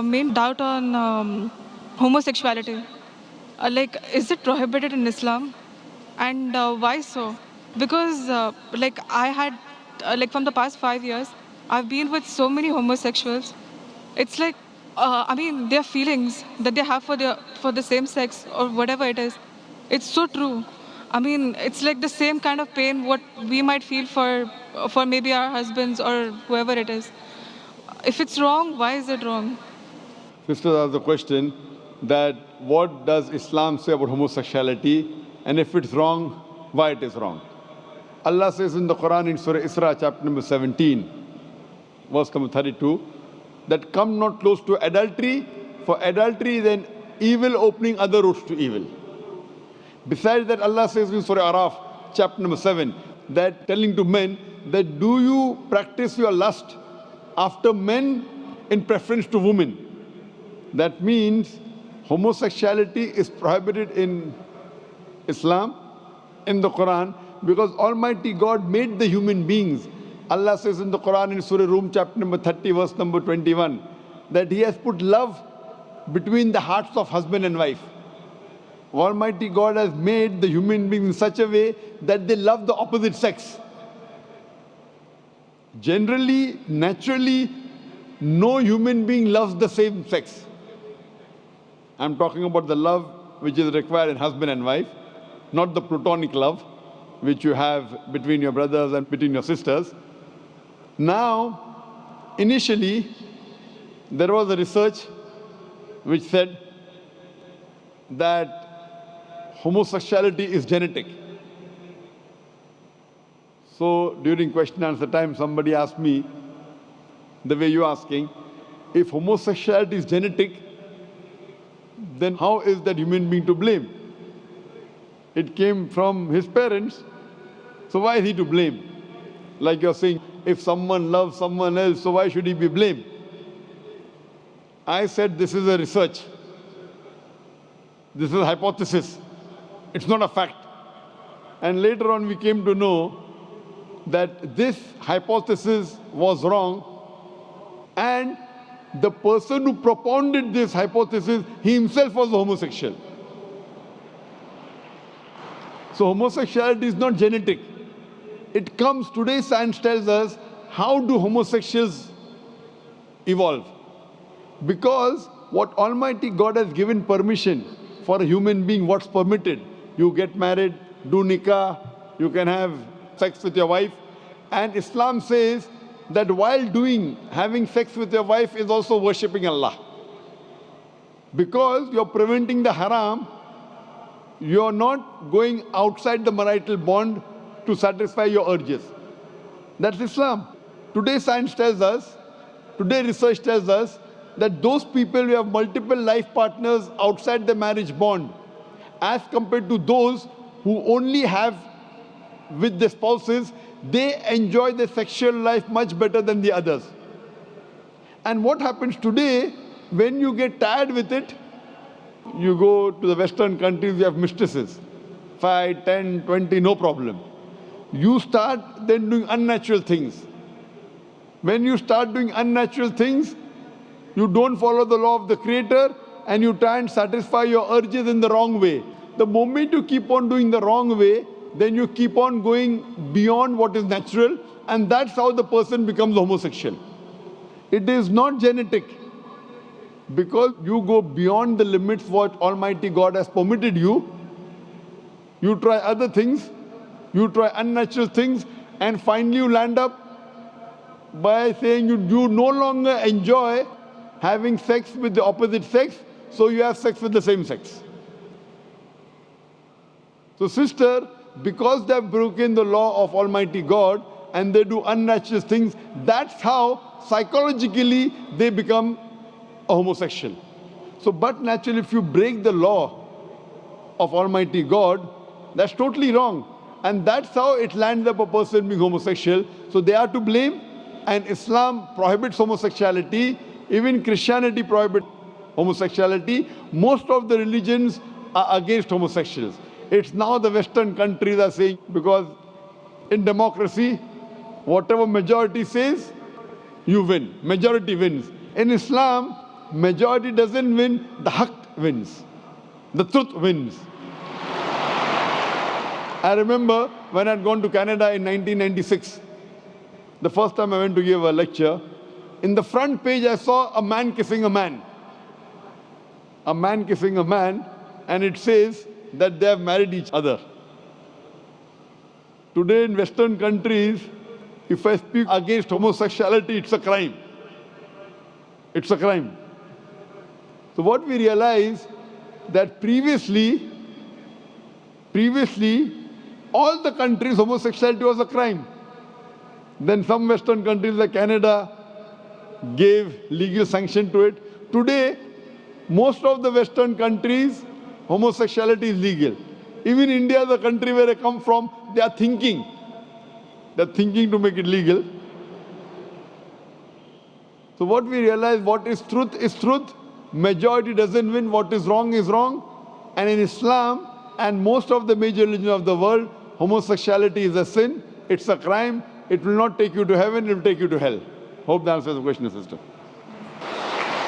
Main doubt on homosexuality. Is it prohibited in Islam? And why so? Because, I had, from the past 5 years, I've been with so many homosexuals. It's their feelings that they have for the same sex or whatever it is. It's so true. It's like the same kind of pain what we might feel for maybe our husbands or whoever it is. If it's wrong, why is it wrong? Sisters asked the question that what does Islam say about homosexuality, and if it's wrong, why it is wrong. Allah says in the Quran in Surah Isra chapter number 17, verse number 32, that come not close to adultery, for adultery is an evil opening other roads to evil. Besides that, Allah says in Surah Araf chapter number 7, that telling to men that do you practice your lust after men in preference to women. That means homosexuality is prohibited in Islam, in the Quran, because Almighty God made the human beings. Allah says in the Quran in Surah Rum chapter number 30 verse number 21 that He has put love between the hearts of husband and wife. Almighty God has made the human beings in such a way that they love the opposite sex. Generally, naturally, no human being loves the same sex. I'm talking about the love which is required in husband and wife, not the platonic love which you have between your brothers and between your sisters. Now, initially, there was a research which said that homosexuality is genetic. So during question and answer time, somebody asked me, the way you're asking, if homosexuality is genetic, then how is that human being to blame? It came from his parents, so why is he to blame? Like you're saying, if someone loves someone else, so why should he be blamed? I said this is a research. This is a hypothesis. It's not a fact. And later on we came to know that this hypothesis was wrong, and the person who propounded this hypothesis, he himself was a homosexual. So homosexuality is not genetic. It comes, today science tells us, how do homosexuals evolve? Because what Almighty God has given permission for a human being, what's permitted. You get married, do nikah, you can have sex with your wife. And Islam says that while having sex with your wife is also worshipping Allah. Because you're preventing the haram, you're not going outside the marital bond to satisfy your urges. That's Islam. Today science tells us, today research tells us that those people who have multiple life partners outside the marriage bond, as compared to those who only have with their spouses, they enjoy their sexual life much better than the others. And what happens today, when you get tired with it, you go to the Western countries, you have mistresses, 5, 10, 20, no problem. You start then doing unnatural things. When you start doing unnatural things, you don't follow the law of the Creator and you try and satisfy your urges in the wrong way. The moment you keep on doing the wrong way, then you keep on going beyond what is natural, and that's how the person becomes homosexual. It is not genetic. Because you go beyond the limits what Almighty God has permitted you, you try other things, you try unnatural things, and finally you land up by saying you no longer enjoy having sex with the opposite sex, so you have sex with the same sex. So sister, because they have broken the law of Almighty God and they do unnatural things, that's how psychologically they become a homosexual. So, but naturally, if you break the law of Almighty God, that's totally wrong. And that's how it lands up a person being homosexual. So they are to blame, and Islam prohibits homosexuality. Even Christianity prohibits homosexuality. Most of the religions are against homosexuals. It's now the Western countries are saying, because in democracy, whatever majority says, you win. Majority wins. In Islam, majority doesn't win, the haq wins. The truth wins. I remember when I'd gone to Canada in 1996, the first time I went to give a lecture, in the front page I saw a man kissing a man. A man kissing a man, and it says that they have married each other. Today in Western countries, if I speak against homosexuality, it's a crime. It's a crime. So what we realize that previously, all the countries, homosexuality was a crime. Then some Western countries like Canada gave legal sanction to it. Today, most of the Western countries, homosexuality is legal. Even India, the country where I come from, they are thinking to make it legal. So what we realize, what is truth. Majority doesn't win. What is wrong is wrong. And in Islam and most of the major religions of the world, homosexuality is a sin. It's a crime. It will not take you to heaven. It will take you to hell. Hope that answers the question, sister.